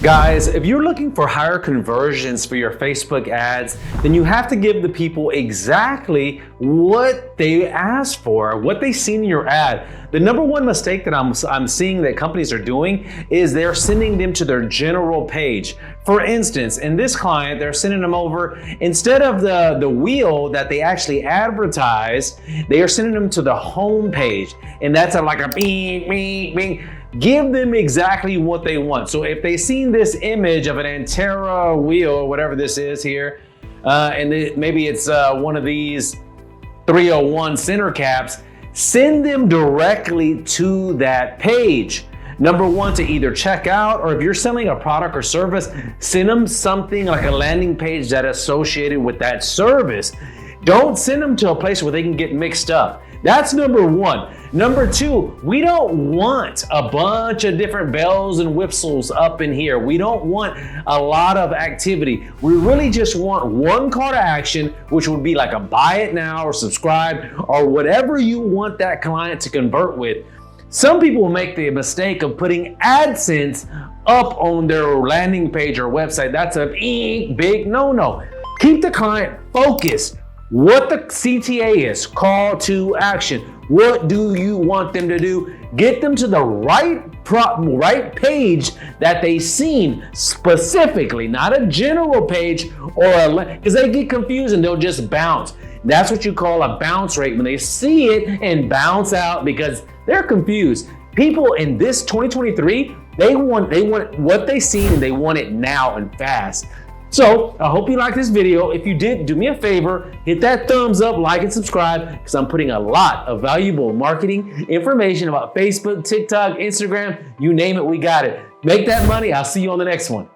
Guys, if you're looking for higher conversions for your Facebook ads, then you have to give the people exactly what they asked for, what they seen in your ad. The number one mistake that I'm seeing that companies are doing is they're sending them to their general page. For instance, in this client, they're sending them over, instead of the wheel that they actually advertise, they are sending them to the home page. And that's like a bing, bing, bing. Give them exactly what they want. So if they seen this image of an Antera wheel or whatever this is here, and maybe it's one of these 301 center caps, send them directly to that page. Number one, to either check out, or if you're selling a product or service, send them something like a landing page that is associated with that service. Don't send them to a place where they can get mixed up. That's number one. Number two, we don't want a bunch of different bells and whistles up in here. We don't want a lot of activity. We really just want one call to action, which would be like a buy it now or subscribe or whatever you want that client to convert with. Some people make the mistake of putting AdSense up on their landing page or website. That's a big no-no. Keep the client focused. What the CTA is, call to action. What do you want them to do? Get them to the right page that they seen specifically, not a general page because they get confused and they'll just bounce. That's what you call a bounce rate, when they see it and bounce out because they're confused. People in this 2023, they want what they see and they want it now and fast. So I hope you liked this video. If you did, do me a favor, hit that thumbs up, like and subscribe, because I'm putting a lot of valuable marketing information about Facebook, TikTok, Instagram, you name it, we got it. Make that money. I'll see you on the next one.